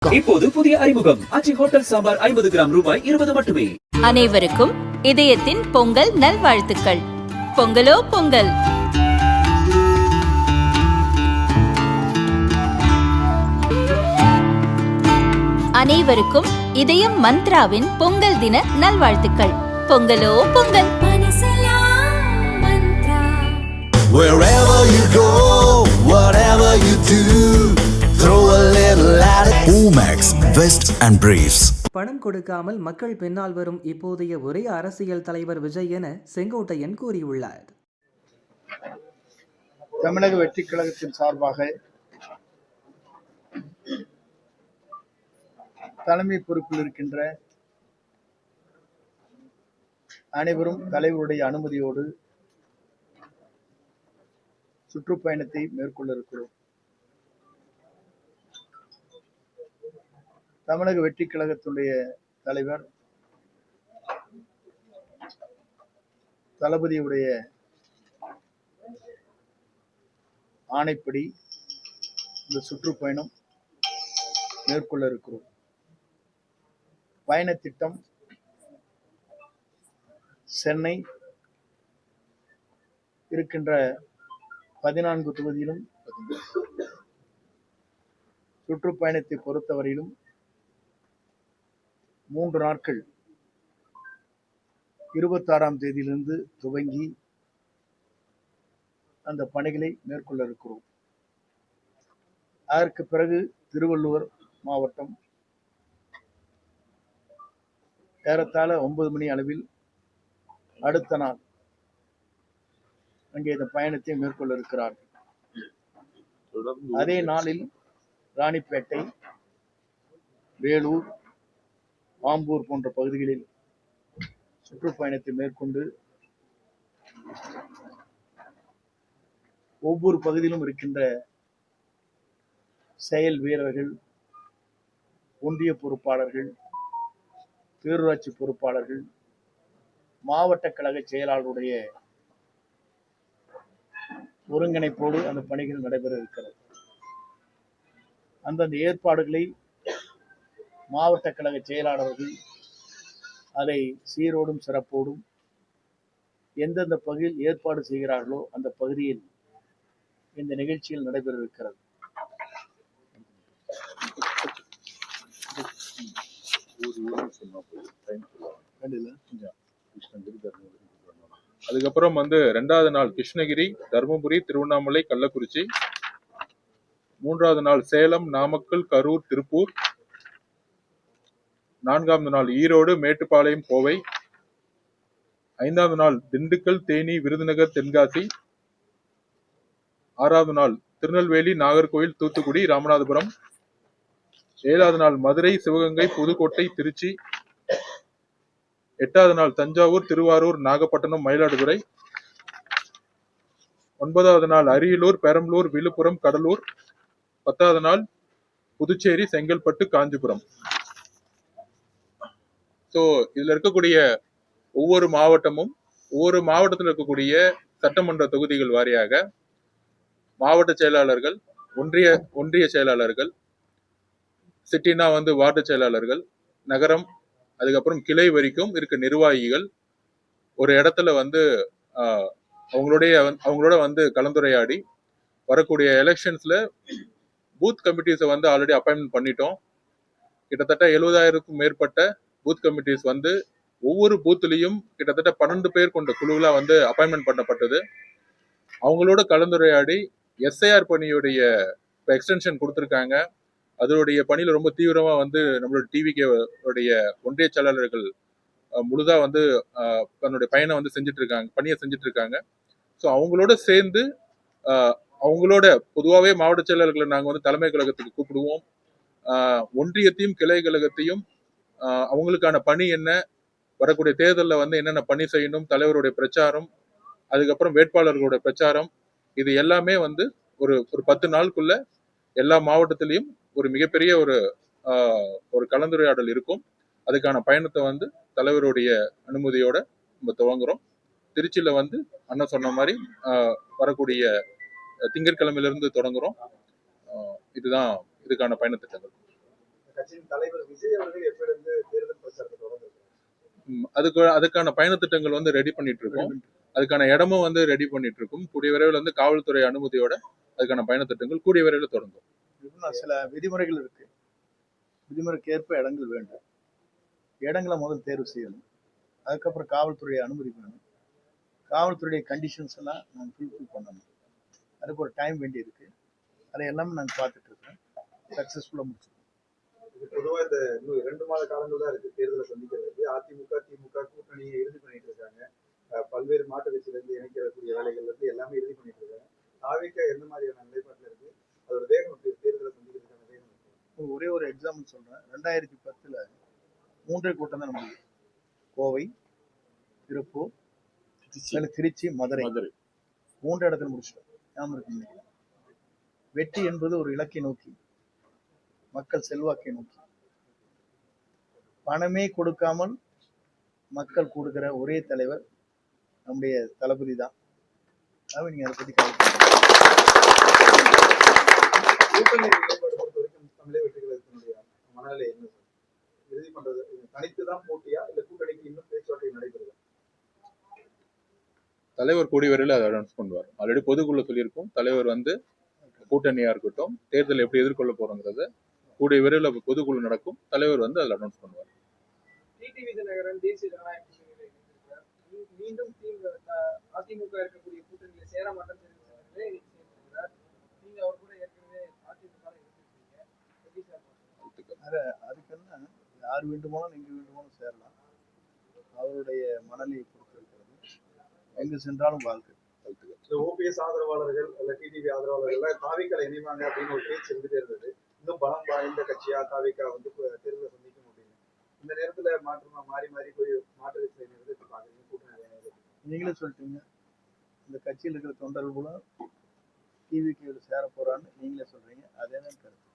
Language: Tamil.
இப்போது புதிய அறிமுகம் ஆச்சி ஹோட்டல் சாம்பார் 50 கிராம் ரூபாய் 20 மட்டுமே. அனைவருக்கும் இதயத்தின் பொங்கல் நல்வாழ்த்துக்கள். பொங்கலோ பொங்கல். அனைவருக்கும் இதயம் மந்த்ராவின் பொங்கல் தின நல்வாழ்த்துக்கள். பொங்கலோ Pongal. Wherever you go, whatever you do, throw a little at it. Omax, Vest and Briefs. பணம் கொடுக்காமல் மக்கள் பின்னால் வரும் இப்போதைய ஒரே அரசியல் தலைவர் விஜய் என செங்கோட்டையன் கூறியுள்ளார். தமிழக வெற்றி கழகத்தின் சார்பாக தலைமை பொறுப்பில் இருக்கின்ற அனைவரும் தலைவருடைய அனுமதியோடு சுற்றுப்பயணத்தை மேற்கொள்ள இருக்கிறோம். தமிழக வெற்றி கழகத்துடைய தலைவர் தளபதியுடைய ஆணைப்படி இந்த சுற்றுப்பயணம் மேற்கொள்ள இருக்கிறோம். பயண திட்டம் சென்னை இருக்கின்ற 14 தொகுதியிலும் சுற்றுப்பயணத்தை பொறுத்தவரையிலும் 3 நாட்கள் 26ஆம் தேதியிலிருந்து துவங்கி அந்த பணிகளை மேற்கொள்ள இருக்கிறோம். அதற்கு பிறகு திருவள்ளூர் மாவட்டம் ஏறத்தாழ 9 மணி அளவில் அடுத்த நாள் அங்கே இந்த பயணத்தை மேற்கொள்ள இருக்கிறார்கள். அதே நாளில் ராணிப்பேட்டை, வேலூர், ஆம்பூர் போன்ற பகுதிகளில் சுற்றுப்பயணத்தை மேற்கொண்டு ஒவ்வொரு பகுதியிலும் இருக்கின்ற செயல் வீரர்கள், ஒன்றிய பொறுப்பாளர்கள், பேரூராட்சி பொறுப்பாளர்கள், மாவட்ட கழக செயலாளருடைய ஒருங்கிணைப்போடு அந்த பணிகள் நடைபெற இருக்கிறது. அந்தந்த ஏற்பாடுகளை மாவட்ட கழக செயலாளர்கள் அதை சீரோடும் சிறப்போடும் எந்தெந்த பகுதியில் ஏற்பாடு செய்கிறார்களோ அந்த பகுதியில் இந்த நிகழ்ச்சியில் நடைபெற இருக்கிறது. அதுக்கப்புறம் 2வது நாள் கிருஷ்ணகிரி, தருமபுரி, திருவண்ணாமலை, கள்ளக்குறிச்சி. 3வது நாள் சேலம், நாமக்கல், கரூர், திருப்பூர். 4வது நாள் ஈரோடு, மேட்டுப்பாளையம், கோவை. 5வது நாள் திண்டுக்கல், தேனி, விருதுநகர், தென்காசி. 6வது நாள் திருநெல்வேலி, நாகர்கோவில், தூத்துக்குடி, ராமநாதபுரம். 7வது நாள் மதுரை, சிவகங்கை, புதுக்கோட்டை, திருச்சி. 8வது நாள் தஞ்சாவூர், திருவாரூர், நாகப்பட்டினம், மயிலாடுதுறை. 9வது நாள் அரியலூர், பெரம்பலூர், விழுப்புரம், கடலூர். 10வது நாள் புதுச்சேரி, செங்கல்பட்டு, காஞ்சிபுரம். ஸோ இதுல இருக்கக்கூடிய ஒவ்வொரு மாவட்டத்தில் இருக்கக்கூடிய சட்டமன்ற தொகுதிகள் வாரியாக மாவட்ட செயலாளர்கள், ஒன்றிய செயலாளர்கள், சிட்டினா வார்டு செயலாளர்கள், நகரம், அதுக்கப்புறம் கிளை வரைக்கும் இருக்க நிர்வாகிகள் ஒரு இடத்துல அவங்களோட கலந்துரையாடி வரக்கூடிய எலெக்ஷன்ஸ்ல பூத் கமிட்டிஸை ஆல்ரெடி அப்பாயின்மெண்ட் பண்ணிட்டோம். கிட்டத்தட்ட 70,000க்கும் மேற்பட்ட பூத் கமிட்டிஸ் ஒவ்வொரு பூத்லையும் கிட்டத்தட்ட 12 பேர் கொண்ட குழுவில அப்பாயின்மெண்ட் பண்ணப்பட்டது. அவங்களோட கலந்துரையாடி எஸ்ஐஆர் பணியுடைய எக்ஸ்டென்ஷன் கொடுத்துருக்காங்க. அதனுடைய பணியில ரொம்ப தீவிரமா நம்மளோட டிவிகே உடைய ஒன்றிய செயலாளர்கள் முழுதா தன்னுடைய பணியை செஞ்சுட்டு இருக்காங்க. ஸோ அவங்களோட சேர்ந்து அவங்களோட பொதுவாகவே மாவட்ட செயலாளர்களை நாங்கள் தலைமை கழகத்துக்கு கூப்பிடுவோம். ஒன்றியத்தையும் கிளை கழகத்தையும் அவங்களுக்கான பணி என்ன, வரக்கூடிய தேர்தலில் என்னென்ன பணி செய்யணும், தலைவருடைய பிரச்சாரம், அதுக்கப்புறம் வேட்பாளர்களுடைய பிரச்சாரம், இது எல்லாமே ஒரு 10 நாளுக்குள்ள எல்லா மாவட்டத்திலையும் ஒரு மிகப்பெரிய ஒரு கலந்துரையாடல் இருக்கும். அதுக்கான பயணத்தை தலைவருடைய அனுமதியோட நம்ம துவங்குறோம். திருச்சியில அண்ணன் சொன்ன மாதிரி வரக்கூடிய திங்கட்கிழமையிலிருந்து தொடங்குறோம். இதுதான் இதுக்கான பயண திட்டங்கள். கட்சியின் தலைவர் விஜய் அவர்கள் எப்படிருந்து தேர்தல் பிரச்சாரத்தை தொடர்ந்து அதுக்கான பயண திட்டங்கள் வந்து ரெடி பண்ணிட்டு இருக்கோம். அதுக்கான இடமும் வந்து ரெடி பண்ணிட்டு இருக்கோம். கூடிய விரைவில் வந்து காவல்துறை அனுமதியோட அதுக்கான பயண திட்டங்கள் கூடிய விரைவில் தொடங்கும். சில விதிமுறைகள் இருக்கு. விதிமுறைக்கு ஏற்ப இடங்கள் வேண்டும். இடங்களை முதல் தேர்வு செய்யணும். அதுக்கப்புறம் காவல்துறை அனுமதி வேணும். காவல்துறையுடைய கண்டிஷன்ஸ் எல்லாம் நாங்கள் ஃபுல்ஃபில் பண்ணணும். அதுக்கு ஒரு டைம் வேண்டி இருக்கு. அதை எல்லாமே நாங்கள் பார்த்துட்டு இருக்கோம். சக்ஸஸ்ஃபுல்லாக முடிச்சிருக்கோம். பொதுவாக இந்த இன்னும் 2 மாத காலங்கள் தான் இருக்கு தேர்தலை சந்திக்கிறது. அதிமுக திமுக கூட்டணியை இறுதி பண்ணிட்டு இருக்காங்க. பல்வேறு மாட்டு கட்சியிலிருந்து இணைக்கக்கூடிய வேலைகள்ல இருந்து எல்லாமே இறுதி பண்ணிட்டு இருக்காங்க. தாவேகா எந்த மாதிரியான நிலைப்பாட்டில் இருக்கு? அதோட வேகம் தேர்தலை சந்திக்கிறதுக்கான வேகம். ஒரே ஒரு எக்ஸாம்பிள் சொல்றேன். 2010 3 கூட்டம் தான் நம்ம கோவை, திருப்பூர், திருச்சி, மதுரை 3 இடத்துல முடிச்சிட்டோம். ஞாபகம் இருக்கு. வெற்றி என்பது ஒரு இலக்கை நோக்கி, மக்கள் செல்வாக்கை நோக்கி, பணமே கொடுக்காமல் மக்கள் கொடுக்கிற ஒரே தலைவர் நம்முடைய தளபதி தான். நீங்க அதை பத்தி கூட்டணி நிலைப்பாடு பொறுத்த வரைக்கும் தமிழக வெற்றிகளுடைய மனநிலை என்ன சார்? இறுதி பண்றது தனித்து தான் போட்டியா இல்ல கூட்டணிக்கு இன்னும் பேச்சுவார்த்தை நடைபெறுதா? தலைவர் கூடிய விரைவில் அதை அனௌன்ஸ் பண்ணுவார். ஆல்ரெடி பொதுக்குள்ள சொல்லியிருக்கோம். தலைவர் வந்து கூட்டணியா இருக்கட்டும், தேர்தல் எப்படி எதிர்கொள்ள போறோங்கிறத கூடிய விரைவில் பொதுக்குழு நடக்கும். தலைவர் வந்து அதில் அனௌன்ஸ் பண்ணுவார். டிடிவி தினகரன் தேசிய ஜனநாயக கூட்டணியில் இருக்கிறார். மீண்டும் அதிமுக இருக்கக்கூடிய கூட்டணியில் சேர மாட்டேன்னு தெரிவிச்சிருக்கிறார். நீங்க அவர் கூட ஏற்கனவே அதிமுக அதுக்கு என்ன, யார் வேண்டுமானாலும் எங்கு வேண்டுமானாலும் சேரலாம். அவருடைய மனநிலையை பொறுத்து இருக்கிறது. எங்கு சென்றாலும் வாழ்க்கை. ஓபிஎஸ் ஆதரவாளர்கள் அல்ல டிடிவி ஆதரவாளர்கள் தாவேக்கால இணைவாங்க அப்படின்னு ஒரு பேச்சு இருந்துட்டே இருந்தது. இன்னும் பலம் வாய்ந்த கட்சியா தாவேக்கா வந்து தேர்தலை சந்திக்கும் அப்படின்னு இந்த நேரத்துல மாறி போய் மாற்று கட்சியில பாக்குறீங்க கூட்டணி. நீங்களே சொல்லிட்டீங்க, இந்த கட்சியில் இருக்கிற தொண்டர்கள் கூட டிவிக்கு சேர போறான்னு நீங்களே சொல்றீங்க. அதே தான் கருத்து.